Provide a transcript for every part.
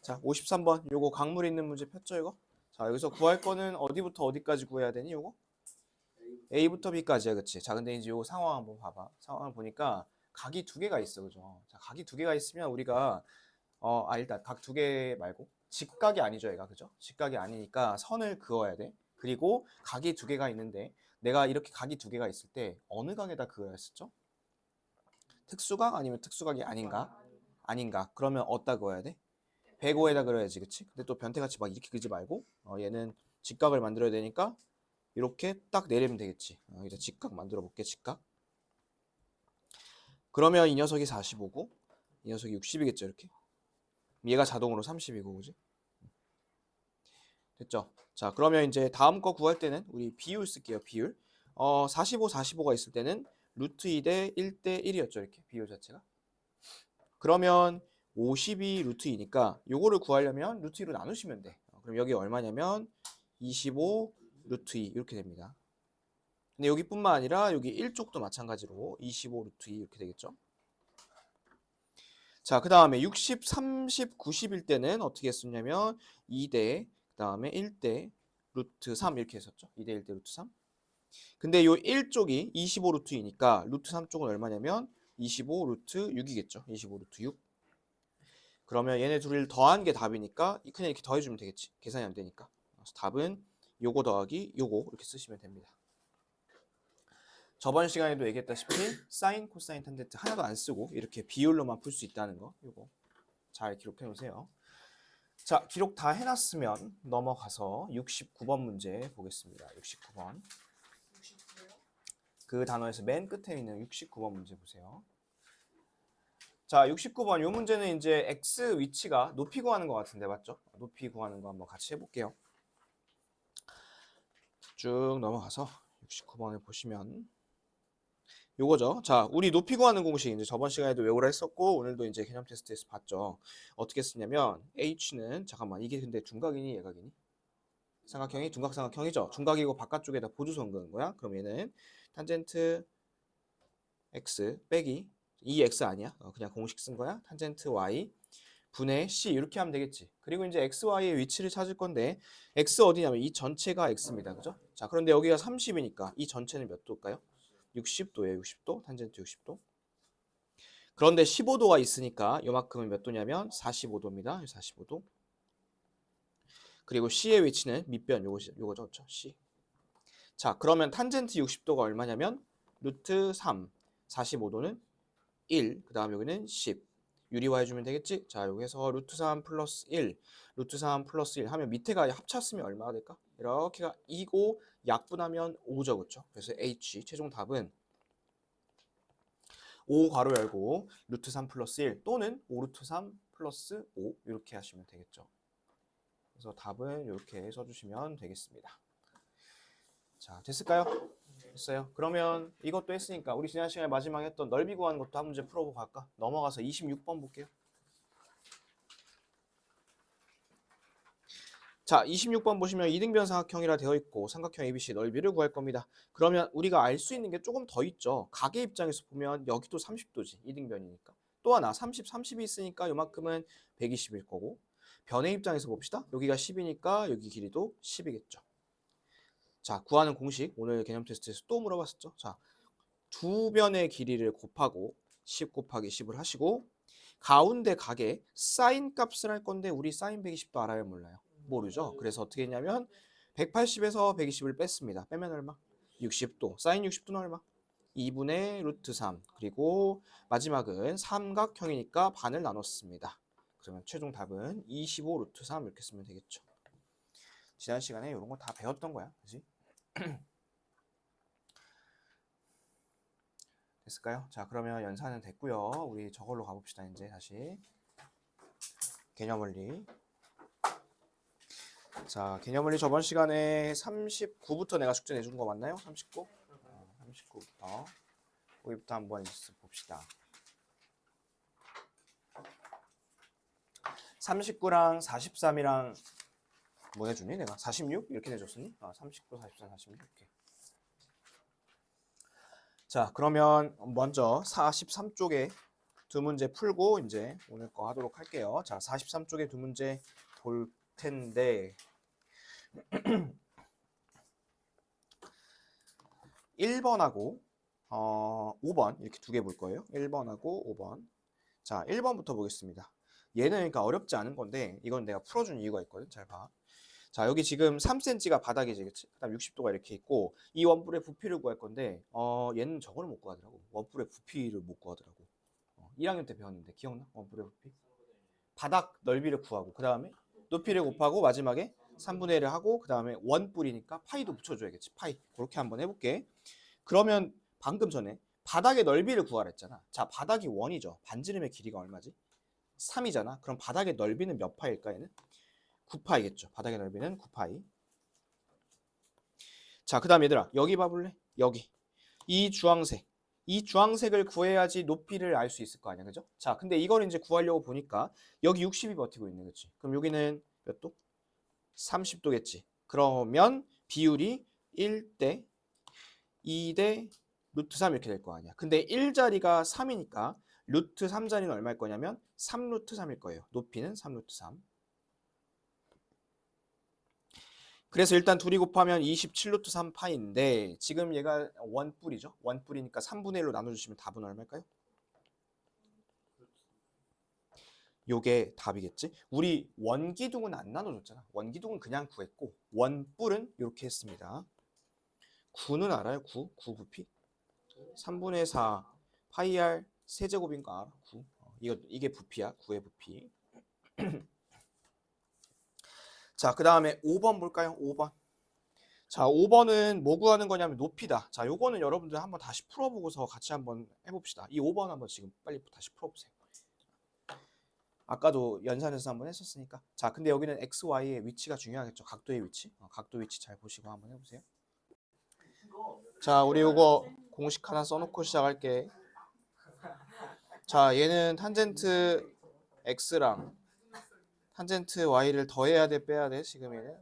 자, 53번. 요거 강물 있는 문제 폈죠, 이거? 자, 여기서 구할 거는 어디부터 어디까지 구해야 되니, 요거? A부터 B까지야, 그치? 자, 근데 이제 요 상황 한번 봐봐. 상황을 보니까 각이 두 개가 있어, 그죠? 자, 각이 두 개가 있으면 우리가 일단 각 두 개 말고 직각이 아니죠, 얘가, 그죠? 직각이 아니니까 선을 그어야 돼. 그리고 각이 두 개가 있는데 내가 이렇게 각이 두 개가 있을 때 어느 각에다 그어야 했었죠? 특수각 아니면 특수각이 아닌가? 아닌가? 그러면 어디다 그어야 돼? 105에다 그려야지, 그치? 근데 또 변태같이 막 이렇게 그지 말고 얘는 직각을 만들어야 되니까 이렇게 딱 내리면 되겠지. 여기다 직각 만들어 볼게, 직각. 그러면 이 녀석이 45고 이 녀석이 60이겠죠, 이렇게. 얘가 자동으로 30이고, 그지? 됐죠? 자, 그러면 이제 다음 거 구할 때는 우리 비율 쓸게요, 비율. 45, 45가 있을 때는 루트 2대 1대 1이었죠, 이렇게 비율 자체가. 그러면 52 루트 2니까 요거를 구하려면 루트 2로 나누시면 돼. 그럼 여기 얼마냐면 25 루트 2 이렇게 됩니다. 근데 여기뿐만 아니라 여기 1쪽도 마찬가지로 25 루트 2 이렇게 되겠죠. 자, 그 다음에 60, 30, 90일 때는 어떻게 했었냐면 2대 그 다음에 1대 루트 3 이렇게 했었죠. 2대 1대 루트 3. 근데 요 1쪽이 25 루트 2니까 루트 3쪽은 얼마냐면 25 루트 6이겠죠. 25 루트 6. 그러면 얘네 둘을 더한 게 답이니까 그냥 이렇게 더해주면 되겠지. 계산이 안 되니까. 그래서 답은 요거 더하기 요거 이렇게 쓰시면 됩니다. 저번 시간에도 얘기했다시피 사인, 코사인, 탄젠트 하나도 안 쓰고 이렇게 비율로만 풀 수 있다는 거 요거 잘 기록해 놓으세요. 자, 기록 다 해놨으면 넘어가서 69번 문제 보겠습니다. 69번. 그 단어에서 맨 끝에 있는 69번 문제 보세요. 자, 69번 이 문제는 이제 x 위치가 높이 구하는 것 같은데 맞죠? 높이 구하는 거 한번 같이 해볼게요. 쭉 넘어가서 69번을 보시면 요거죠. 자, 우리 높이 구하는 공식 이제 저번 시간에도 외우라 했었고 오늘도 이제 개념 테스트에서 봤죠. 어떻게 쓰냐면 h는 잠깐만 이게 근데 둔각이니 예각이니? 삼각형이 둔각삼각형이죠. 둔각이고 바깥쪽에다 보조선 그은 거야. 그럼 얘는 탄젠트 x 빼기 이 x 아니야? 그냥 공식 쓴 거야. 탄젠트 y 분의 c 이렇게 하면 되겠지. 그리고 이제 x, y의 위치를 찾을 건데 x 어디냐면 이 전체가 x입니다. 그죠? 자, 그런데 여기가 30이니까 이 전체는 몇 도일까요? 60도예요. 60도. 탄젠트 60도. 그런데 15도가 있으니까 요만큼은 몇 도냐면 45도입니다. 45도. 그리고 c의 위치는 밑변 요거죠. c. 자, 그러면 탄젠트 60도가 얼마냐면 루트 3. 45도는 1. 그 다음 여기는 10. 유리화 해주면 되겠지? 자, 여기서 루트 3 플러스 1, 루트 3 플러스 1 하면 밑에가 합쳤으면 얼마가 될까? 이렇게가 2고 약분하면 5죠, 그렇죠? 그래서 H 최종 답은 5 괄호 열고 루트 3 플러스 1 또는 5 루트 3 플러스 5 이렇게 하시면 되겠죠. 그래서 답은 이렇게 써주시면 되겠습니다. 자, 됐을까요? 됐어요. 그러면 이것도 했으니까 우리 지난 시간에 마지막에 했던 넓이 구하는 것도 한 문제 풀어보고 갈까? 넘어가서 26번 볼게요. 자, 26번 보시면 이등변 삼각형이라 되어 있고 삼각형 ABC 넓이를 구할 겁니다. 그러면 우리가 알 수 있는 게 조금 더 있죠. 각의 입장에서 보면 여기도 30도지. 이등변이니까. 또 하나 30, 30이 있으니까 요만큼은 120일 거고 변의 입장에서 봅시다. 여기가 10이니까 여기 길이도 10이겠죠. 자, 구하는 공식 오늘 개념 테스트에서 또 물어봤었죠. 자, 두 변의 길이를 곱하고 10 곱하기 10을 하시고 가운데 각의 사인 값을 할 건데 우리 사인 120도 알아요, 몰라요? 모르죠. 그래서 어떻게 했냐면 180에서 120을 뺐습니다. 빼면 얼마? 60도. 사인 60도는 얼마? 2분의 루트 3. 그리고 마지막은 삼각형이니까 반을 나눴습니다. 그러면 최종 답은 25 루트 3 이렇게 쓰면 되겠죠. 지난 시간에 이런 거 다 배웠던 거야. 그지? 됐을까요? 자, 그러면 연산은 됐고요. 우리 저걸로 가봅시다. 이제 다시 개념원리. 자, 개념원리 저번 시간에 39부터 내가 숙제 내준 거 맞나요? 39? 39부터 거기부터 한번 봅시다. 39랑 43이랑 뭐 내주니 내가? 46? 이렇게 내줬으니? 39, 43, 46 이렇게. 자, 그러면 먼저 43쪽에 두 문제 풀고 이제 오늘 거 하도록 할게요. 자, 43쪽에 두 문제 볼 텐데 1번하고 5번 이렇게 두 개 볼 거예요. 1번하고 5번. 자, 1번부터 보겠습니다. 얘는 그러니까 어렵지 않은 건데 이건 내가 풀어준 이유가 있거든. 잘 봐. 자, 여기 지금 3cm가 바닥이지, 그치? 그다음 60도가 이렇게 있고 이 원뿔의 부피를 구할 건데 얘는 저거를 못 구하더라고. 원뿔의 부피를 못 구하더라고. 1학년 때 배웠는데 기억나? 원뿔의 부피? 바닥 넓이를 구하고 그 다음에 높이를 곱하고 마지막에 3분의 1을 하고 그 다음에 원뿔이니까 파이도 붙여줘야겠지. 파이. 그렇게 한번 해볼게. 그러면 방금 전에 바닥의 넓이를 구하라 했잖아. 자, 바닥이 원이죠. 반지름의 길이가 얼마지? 3이잖아. 그럼 바닥의 넓이는 몇 파일까 얘는? 9파이겠죠. 바닥의 넓이는 9파이. 자, 그 다음 얘들아 여기 봐볼래? 여기 이 주황색, 이 주황색을 구해야지 높이를 알 수 있을 거 아니야, 그죠? 자, 근데 이걸 이제 구하려고 보니까 여기 60이 버티고 있네, 그치? 그럼 여기는 몇 도? 30도겠지. 그러면 비율이 1대 2대 루트 3 이렇게 될 거 아니야. 근데 1자리가 3이니까 루트 3자리는 얼마일 거냐면 3 루트 3일 거예요. 높이는 3 루트 3. 그래서 일단 둘이 곱하면 27 루트 3파인데 지금 얘가 원뿔이죠. 원뿔이니까 3분의 1로 나눠주시면 답은 얼마일까요? 요게 답이겠지. 우리 원기둥은 안 나눠줬잖아. 원기둥은 그냥 구했고 원뿔은 이렇게 했습니다. 9는 알아요? 9? 9 부피? 3분의 4 파이 r 세제곱인 거 알아? 9. 이게 부피야. 9의 부피. 자, 그 다음에 5번 볼까요? 5번. 자, 5번은 뭐 구하는 거냐면 높이다. 자, 요거는 여러분들 한번 다시 풀어보고서 같이 한번 해봅시다. 이 5번 한번 지금 빨리 다시 풀어보세요. 아까도 연산해서 한번 했었으니까. 자, 근데 여기는 x, y의 위치가 중요하겠죠. 각도의 위치. 각도 위치 잘 보시고 한번 해보세요. 자, 우리 요거 공식 하나 써놓고 시작할게. 자, 얘는 탄젠트 x랑 탄젠트 y를 더해야 돼, 빼야 돼? 지금 얘는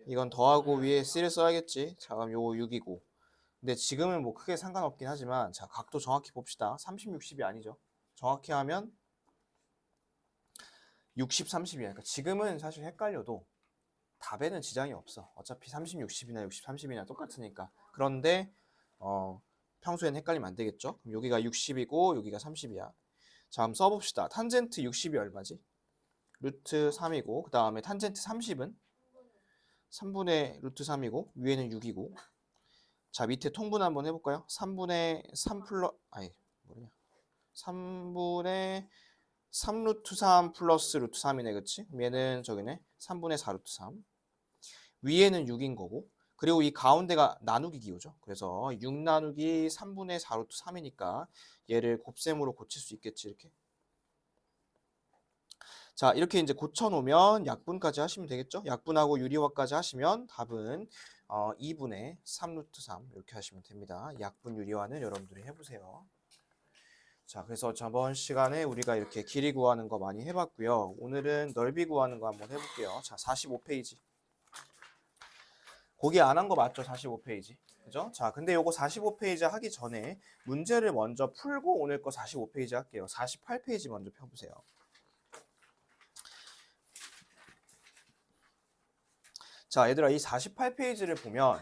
이건 더하고 위에 c를 써야겠지. 자, 그럼 요거 6이고. 근데 지금은 뭐 크게 상관없긴 하지만 자, 각도 정확히 봅시다. 30, 60이 아니죠. 정확히 하면 60, 30이야. 그러니까 지금은 사실 헷갈려도 답에는 지장이 없어. 어차피 30, 60이나 60, 30이나 똑같으니까. 그런데 평소엔 헷갈리면 안 되겠죠. 그럼 여기가 60이고 여기가 30이야. 자, 한번 써봅시다. 탄젠트 60이 얼마지? 루트 3이고 그 다음에 탄젠트 30은 3분의 루트 3이고 위에는 6이고 자, 밑에 통분 한번 해볼까요? 3분의 3 아니 뭐냐 3분의 3 루트 3 플러스 루트 3이네, 그치? 얘는 저기네 3분의 4 루트 3 위에는 6인 거고 그리고 이 가운데가 나누기 기호죠. 그래서 6 나누기 3분의 4 루트 3이니까 얘를 곱셈으로 고칠 수 있겠지, 이렇게. 자, 이렇게 이제 고쳐놓으면 약분까지 하시면 되겠죠? 약분하고 유리화까지 하시면 답은 2분의 3 루트 3 이렇게 하시면 됩니다. 약분 유리화는 여러분들이 해보세요. 자, 그래서 저번 시간에 우리가 이렇게 길이 구하는 거 많이 해봤고요. 오늘은 넓이 구하는 거 한번 해볼게요. 자, 45페이지. 거기 안 한 거 맞죠? 45페이지. 그죠? 자, 근데 요거 45페이지 하기 전에 문제를 먼저 풀고 오늘 거 45페이지 할게요. 48페이지 먼저 펴보세요. 자, 얘들아, 이 48페이지를 보면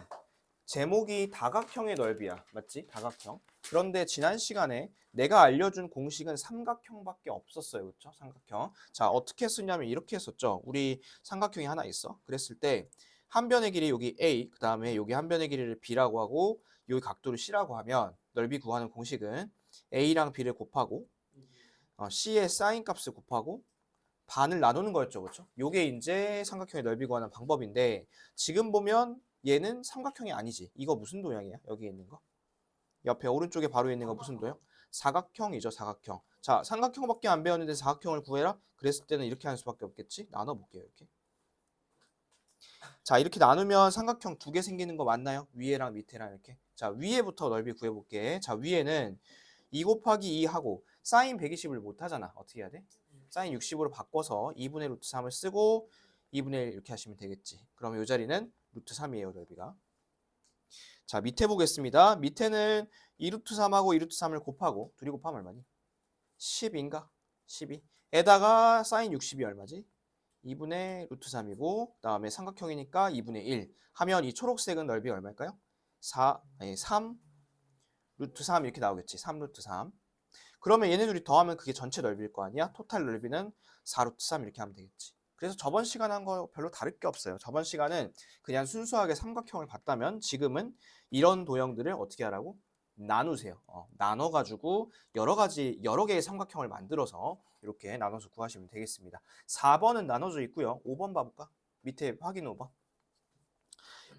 제목이 다각형의 넓이야. 맞지? 다각형. 그런데 지난 시간에 내가 알려준 공식은 삼각형밖에 없었어요. 그렇죠? 삼각형. 자, 어떻게 쓰냐면 이렇게 했었죠. 우리 삼각형이 하나 있어. 그랬을 때 한 변의 길이 여기 A, 그 다음에 여기 한 변의 길이를 B라고 하고 여기 각도를 C라고 하면 넓이 구하는 공식은 A랑 B를 곱하고 C의 사인 값을 곱하고 반을 나누는 거였죠. 그렇죠? 요게 이제 삼각형의 넓이 구하는 방법인데 지금 보면 얘는 삼각형이 아니지. 이거 무슨 도형이야? 여기 있는 거? 옆에 오른쪽에 바로 있는 거 무슨 도형? 사각형이죠. 사각형. 자, 삼각형밖에 안 배웠는데 사각형을 구해라? 그랬을 때는 이렇게 하는 수밖에 없겠지? 나눠볼게요. 이렇게. 자, 이렇게 나누면 삼각형 두 개 생기는 거 맞나요? 위에랑 밑에랑 이렇게. 자, 위에부터 넓이 구해볼게. 자, 위에는 2 곱하기 2 하고 사인 120을 못 하잖아. 어떻게 해야 돼? 사인 60으로 바꿔서 2분의 루트 3을 쓰고 2분의 1 이렇게 하시면 되겠지. 그러면 이 자리는 루트 3이에요. 넓이가. 자, 밑에 보겠습니다. 밑에는 2루트 3하고 2루트 3을 곱하고 둘이 곱하면 얼마니? 10인가? 12. 에다가 사인 60이 얼마지? 2분의 루트 3이고 그다음에 삼각형이니까 2분의 1 하면 이 초록색은 넓이 얼마일까요? 3 루트 3 이렇게 나오겠지. 3 루트 3. 그러면 얘네 둘이 더하면 그게 전체 넓이일 거 아니야? 토탈 넓이는 4 루트 3 이렇게 하면 되겠지. 그래서 저번 시간 한 거 별로 다를 게 없어요. 저번 시간은 그냥 순수하게 삼각형을 봤다면 지금은 이런 도형들을 어떻게 하라고? 나누세요. 나눠가지고 여러 개의 삼각형을 만들어서 이렇게 나눠서 구하시면 되겠습니다. 4번은 나눠져 있고요. 5번 봐볼까? 밑에 확인 5번.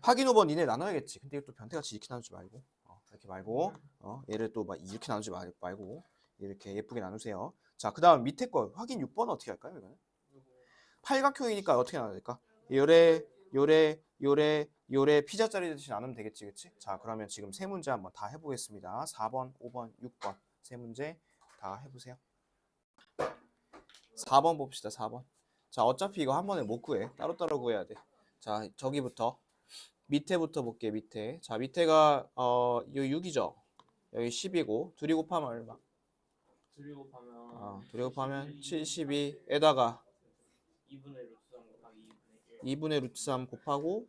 확인 5번 니네 나눠야겠지. 근데 또 변태같이 이렇게 나누지 말고 이렇게 말고 얘를 또 막 이렇게 나누지 말고 이렇게 예쁘게 나누세요. 자, 그 다음 밑에 거 확인 6번은 어떻게 할까요? 이거는? 팔각형이니까 어떻게 나눠야 될까? 요래 피자짜리 듯이 나누면 되겠지, 그치? 자, 그러면 지금 세 문제 한번 다 해보겠습니다. 4번, 5번, 6번 세 문제 다 해보세요. 4번 봅시다. 4번. 자, 어차피 이거 한 번에 못 구해. 따로따로 구해야 돼. 자, 저기부터 밑에부터 볼게. 밑에. 자, 밑에가 여기 6이죠. 여기 10이고 둘이 곱하면 얼마? 둘이 곱하면 72에다가 2분의 루트 3 곱하고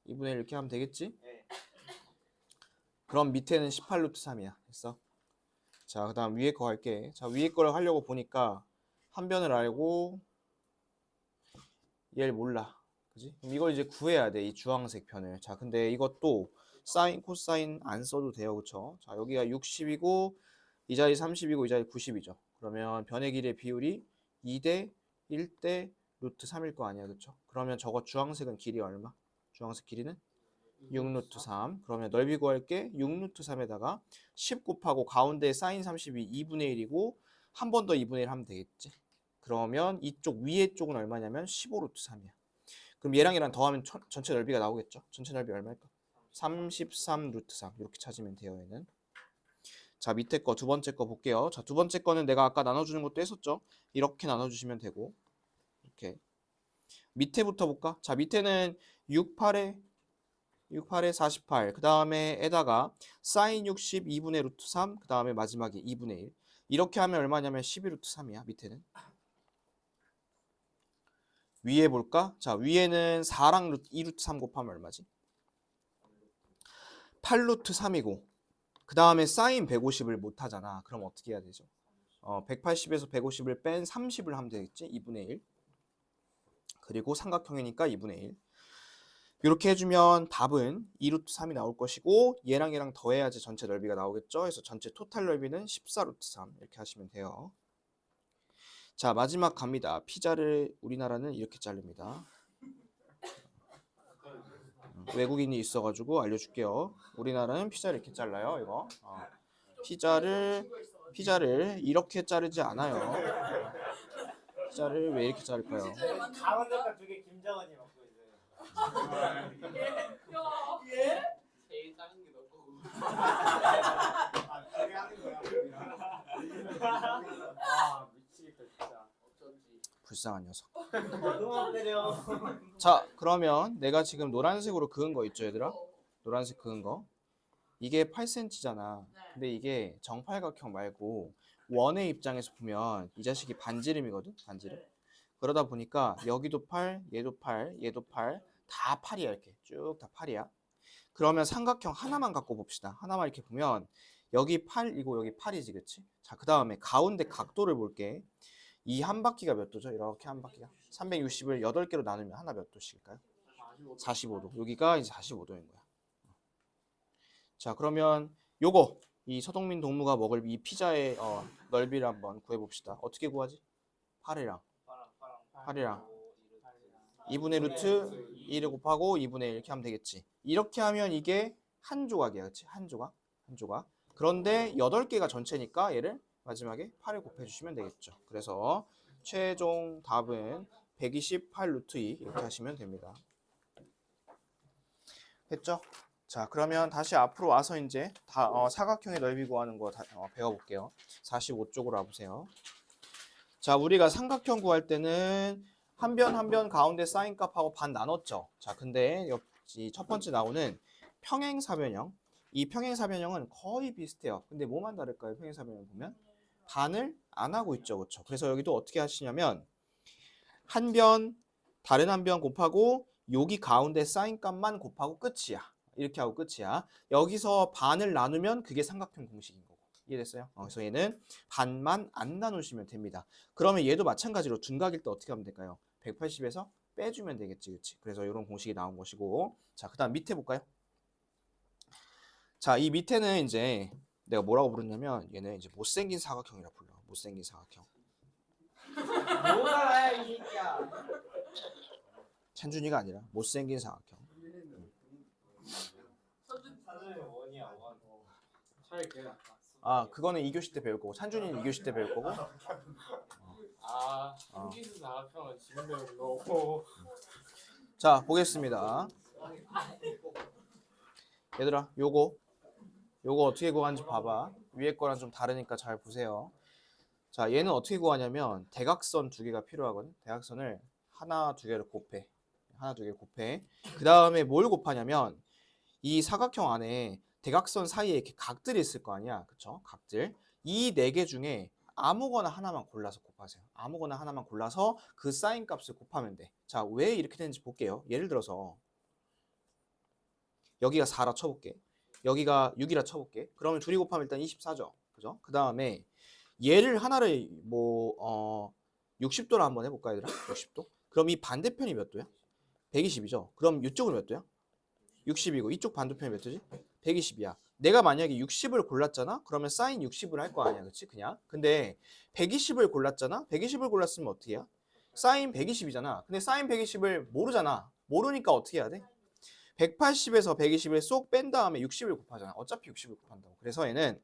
2분의 1 이렇게 하면 되겠지? 그럼 밑에는 18 루트 3이야. 됐어? 자, 그 다음 위에 거 할게. 자, 위에 거를 하려고 보니까 한 변을 알고 얘를 몰라. 그지? 그럼 이걸 이제 구해야 돼. 이 주황색 편을. 자, 근데 이것도 사인, 코사인 안 써도 돼요. 그쵸? 자, 여기가 60이고 이 자리 30이고 이 자리 90이죠. 그러면 변의 길이의 비율이 2대 1대 루트 3일 거 아니야. 그쵸? 그러면 저거 주황색은 길이 얼마? 주황색 길이는 6 루트 3. 그러면 넓이 구할게. 6 루트 3에다가 10 곱하고 가운데 사인 30이 2분의 1이고 한 번 더 2분의 1 하면 되겠지. 그러면 이쪽 위에 쪽은 얼마냐면 15 루트 3이야. 그럼 얘랑 얘랑 더하면 전체 넓이가 나오겠죠. 전체 넓이 얼마일까? 33 루트 3 이렇게 찾으면 돼요. 얘는. 자, 밑에 거 두 번째 거 볼게요. 자, 두 번째 거는 내가 아까 나눠주는 것도 했었죠. 이렇게 나눠주시면 되고 이렇게 밑에부터 볼까? 자, 밑에는 6, 8에 48. 그 다음에 에다가 사인 60 2분의 루트 3. 그 다음에 마지막에 2분의 1. 이렇게 하면 얼마냐면 12 루트 3이야. 밑에는. 위에 볼까? 자, 위에는 4랑 2 루트 3 곱하면 얼마지? 8 루트 3이고 그 다음에 사인 150을 못 하잖아. 그럼 어떻게 해야 되죠? 180에서 150을 뺀 30을 하면 되겠지? 2분의 1. 그리고 삼각형이니까 2분의 1. 이렇게 해주면 답은 2루트 3이 나올 것이고 얘랑 얘랑 더해야지 전체 넓이가 나오겠죠. 그래서 전체 토탈 넓이는 14루트 3 이렇게 하시면 돼요. 자, 마지막 갑니다. 피자를 우리나라는 이렇게 자릅니다. 외국인이 있어가지고 알려줄게요. 우리나라는 피자를 이렇게 잘라요. 이거 피자를 이렇게 자르지 않아요. 피자를 왜 이렇게 자를까요? 강원도가 두개 김정은이 먹고 있어요. 제일 작은 게 너 거고. 그게 하는 거야. 미치겠다 진짜. 어쩐지. 불쌍한 녀석. 그만 때려. 자, 그러면 내가 지금 노란색으로 그은 거 있죠, 얘들아? 노란색 그은 거. 이게 8cm잖아. 근데 이게 정팔각형 말고 원의 입장에서 보면 이 자식이 반지름이거든? 반지름. 그러다 보니까 여기도 8, 얘도 8, 얘도 8, 다 8이야 이렇게. 쭉 다 8이야. 그러면 삼각형 하나만 갖고 봅시다. 하나만 이렇게 보면 여기 8이고 여기 8이지, 그치? 자, 그 다음에 가운데 각도를 볼게. 이 한 바퀴가 몇 도죠? 이렇게 한 바퀴가 360을 8개로 나누면 하나 몇 도씩일까요? 45도. 여기가 이제 45도인 거야. 자, 그러면 요거 이 서동민 동무가 먹을 이 피자의 넓이를 한번 구해봅시다. 어떻게 구하지? 8이랑 2분의 루트 1을 곱하고 2분의 1 이렇게 하면 되겠지. 이렇게 하면 이게 한 조각이야. 그치? 한 조각. 한 조각. 그런데 8개가 전체니까 얘를 마지막에 8을 곱해주시면 되겠죠. 그래서 최종 답은 128 루트 2 이렇게 하시면 됩니다. 됐죠? 자, 그러면 다시 앞으로 와서 이제 사각형의 넓이 구하는 거 배워볼게요. 45쪽으로 와보세요. 자, 우리가 삼각형 구할 때는 한 변 한 변 가운데 사인 값하고 반 나눴죠. 자, 근데 이 첫 번째 나오는 평행사변형. 이 평행사변형은 거의 비슷해요. 근데 뭐만 다를까요? 평행사변형 보면 반을 안 하고 있죠. 그렇죠? 그래서 여기도 어떻게 하시냐면 한 변, 다른 한 변 곱하고 여기 가운데 사인 값만 곱하고 끝이야. 이렇게 하고 끝이야. 여기서 반을 나누면 그게 삼각형 공식인 거고. 이해됐어요? 그래서 얘는 반만 안 나누시면 됩니다. 그러면 얘도 마찬가지로 둔각일 때 어떻게 하면 될까요? 180에서 빼주면 되겠지. 그치? 그래서 이런 공식이 나온 것이고. 자, 그 다음 밑에 볼까요? 자, 이 밑에는 이제 내가 뭐라고 부르냐면 얘는 이제 못생긴 사각형이라 불러. 못생긴 사각형. 뭐야 이 새끼야. 찬준이가 아니라 못생긴 사각형. 사전에 원이야 원. 차라리 그게 낫다. 아, 그거는 2교시 때 배울 거고 찬준이는 2교시 때 배울 거고. 아, 한기수 사각형은 지금 배우는 거고. 자, 보겠습니다. 얘들아, 요거 어떻게 구하는지 봐봐. 위에 거랑 좀 다르니까 잘 보세요. 자, 얘는 어떻게 구하냐면 대각선 두 개가 필요하거든. 대각선을 하나, 두 개를 곱해. 하나, 두 개 곱해. 그 다음에 뭘 곱하냐면 이 사각형 안에 대각선 사이에 이렇게 각들이 있을 거 아니야. 그쵸? 각들. 이 네 개 중에 아무거나 하나만 골라서 곱하세요. 아무거나 하나만 골라서 그 사인 값을 곱하면 돼. 자, 왜 이렇게 되는지 볼게요. 예를 들어서 여기가 4라 쳐볼게. 여기가 6이라 쳐볼게. 그러면 둘이 곱하면 일단 24죠. 그죠? 그 다음에 얘를 하나를 60도로 한번 해볼까 얘들아? 60도? 그럼 이 반대편이 몇 도야? 120이죠. 그럼 이쪽은 몇 도야? 60이고 이쪽 반대편이 몇 도지? 120이야. 내가 만약에 60을 골랐잖아? 그러면 사인 60을 할 거 아니야. 그치? 그냥. 근데 120을 골랐잖아? 120을 골랐으면 어떻게 해야? 사인 120이잖아. 근데 사인 120을 모르잖아. 모르니까 어떻게 해야 돼? 180에서 120을 쏙 뺀 다음에 60을 곱하잖아. 어차피 60을 곱한다고. 그래서 얘는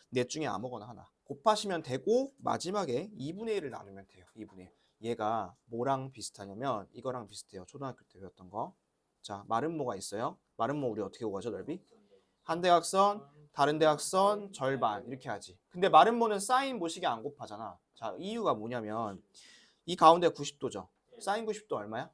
넷 중에 아무거나 하나 곱하시면 되고 마지막에 2분의 1을 나누면 돼요. 2분의 1. 얘가 뭐랑 비슷하냐면 이거랑 비슷해요. 초등학교 때 배웠던 거. 자, 마름모가 있어요. 마름모 우리 어떻게 구하죠? 넓이? 한 대각선, 다른 대각선, 절반 이렇게 하지. 근데 마름모는 사인 모식이 안 곱하잖아. 자, 이유가 뭐냐면 이 가운데 90도죠. 사인 90도 얼마야?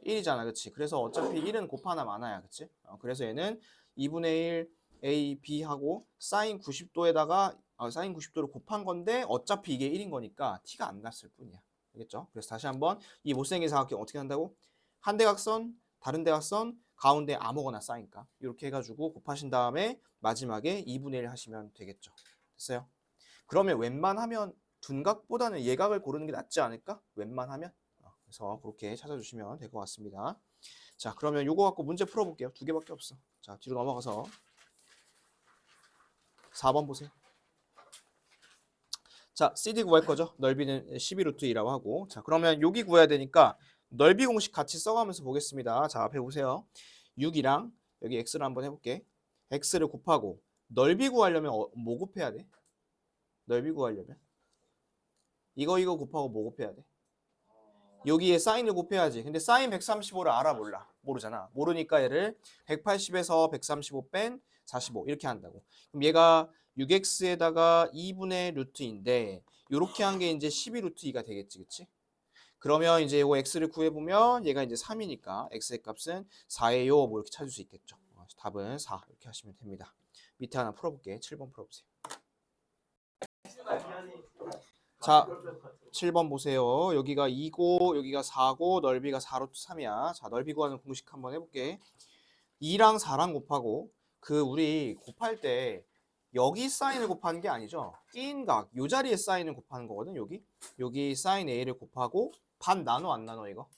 1이잖아. 그치? 그래서 어차피 1은 곱하나 마나야. 그치? 그래서 얘는 2분의 1 A, B 하고 사인 90도에다가 사인 90도를 곱한 건데 어차피 이게 1인 거니까 티가 안 났을 뿐이야. 알겠죠? 그래서 다시 한번 이 못생긴 사각형 어떻게 한다고? 한 대각선, 다른 대각선, 가운데 아무거나 사인값 이렇게 해가지고 곱하신 다음에 마지막에 2분의 1 하시면 되겠죠. 됐어요? 그러면 웬만하면 둔각보다는 예각을 고르는 게 낫지 않을까? 웬만하면? 그래서 그렇게 찾아주시면 될 것 같습니다. 자, 그러면 요거 갖고 문제 풀어볼게요. 두 개밖에 없어. 자, 뒤로 넘어가서 4번 보세요. 자, CD 구할 거죠. 넓이는 12루트 2라고 하고. 자, 그러면 여기 구해야 되니까 넓이 공식 같이 써가면서 보겠습니다. 자, 앞에 보세요. 6이랑 여기 x를 한번 해볼게. x를 곱하고 넓이 구하려면 뭐 곱해야 돼? 넓이 구하려면 이거 곱하고 뭐 곱해야 돼? 여기에 사인을 곱해야지. 근데 사인 135를 알아 몰라? 모르잖아. 모르니까 얘를 180에서 135 뺀 45 이렇게 한다고. 그럼 얘가 6x에다가 2분의 루트인데 이렇게 한 게 이제 12루트 2가 되겠지. 그치? 그러면 이제 이거 x를 구해보면 얘가 이제 3이니까 x의 값은 4예요. 뭐 이렇게 찾을 수 있겠죠. 답은 4 이렇게 하시면 됩니다. 밑에 하나 풀어볼게. 7번 풀어보세요. 자, 7번 보세요. 여기가 2고 여기가 4고 넓이가 4루트 3이야. 자, 넓이 구하는 공식 한번 해볼게. 2랑 4랑 곱하고 그 우리 곱할 때 여기 사인을 곱하는 게 아니죠. 끼인 각, 요 자리에 사인을 곱하는 거거든. 여기 사인 A를 곱하고 반 나눠 안 나눠 이거?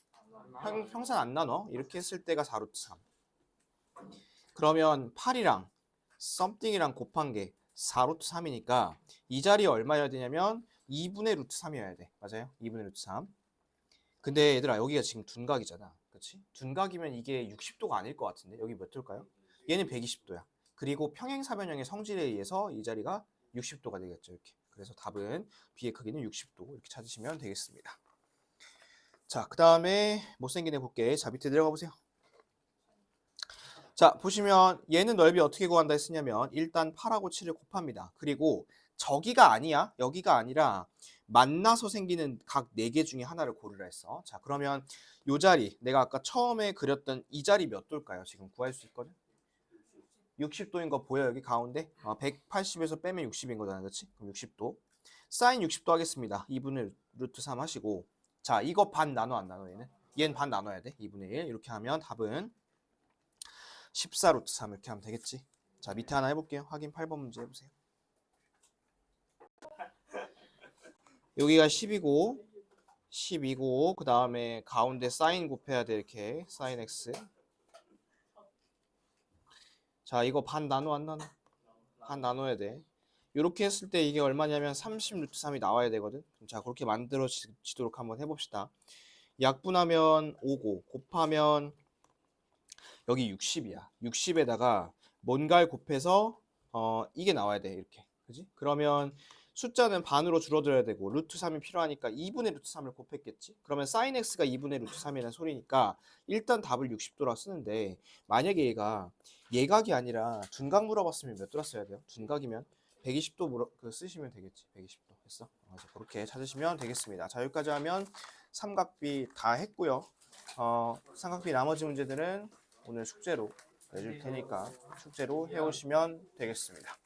평산 안 나눠. 이렇게 했을 때가 4루트 3. 그러면 8이랑 썸띵이랑 곱한 게 4루트 3이니까 이 자리에 얼마여야 되냐면 2분의 루트 3이어야 돼. 맞아요? 2분의 루트 3. 근데 얘들아 여기가 지금 둔각이잖아. 그렇지? 둔각이면 이게 60도가 아닐 것 같은데 여기 몇 도일까요? 얘는 120도야. 그리고 평행사변형의 성질에 의해서 이 자리가 60도가 되겠죠. 이렇게. 그래서 답은 B의 크기는 60도 이렇게 찾으시면 되겠습니다. 자, 그 다음에 못생긴 애 볼게. 자, 밑에 내려가 보세요. 자, 보시면 얘는 넓이 어떻게 구한다 했으냐면 일단 8하고 7을 곱합니다. 그리고 저기가 아니야. 여기가 아니라 만나서 생기는 각 4개 중에 하나를 고르라 했어. 자, 그러면 이 자리 내가 아까 처음에 그렸던 이 자리 몇 도일까요? 지금 구할 수 있거든. 60도인 거 보여 여기 가운데? 180에서 빼면 60인 거잖아, 그렇지? 그럼 60도. 사인 60도 하겠습니다. 2분의 루트 3 하시고, 자 이거 반 나눠 안 나눠 얘는 반 나눠야 돼. 2분의 1 이렇게 하면 답은 14 루트 3 이렇게 하면 되겠지. 자 밑에 하나 해볼게요. 확인 8번 문제 해보세요. 여기가 10이고 12고 그 다음에 가운데 사인 곱해야 돼. 이렇게 사인 x. 자 이거 반 나눠 안 나눠? 반 나눠야 돼. 이렇게 했을 때 이게 얼마냐면 30 루트 3이 나와야 되거든. 자 그렇게 만들어지도록 한번 해봅시다. 약분하면 5고 곱하면 여기 60이야. 60에다가 뭔가를 곱해서 이게 나와야 돼. 이렇게. 그지? 그러면 숫자는 반으로 줄어들어야 되고 루트 3이 필요하니까 2분의 루트 3을 곱했겠지? 그러면 sin x가 2분의 루트 3이라는 소리니까 일단 답을 60도라 쓰는데 만약에 얘가 예각이 아니라 둔각 물어봤으면 몇 도라 써야 돼요? 둔각이면 120도 쓰시면 되겠지. 120도 했어? 그래서 그렇게 찾으시면 되겠습니다. 자 여기까지 하면 삼각비 다 했고요. 삼각비 나머지 문제들은 오늘 숙제로 내줄 테니까 숙제로 해오시면 되겠습니다.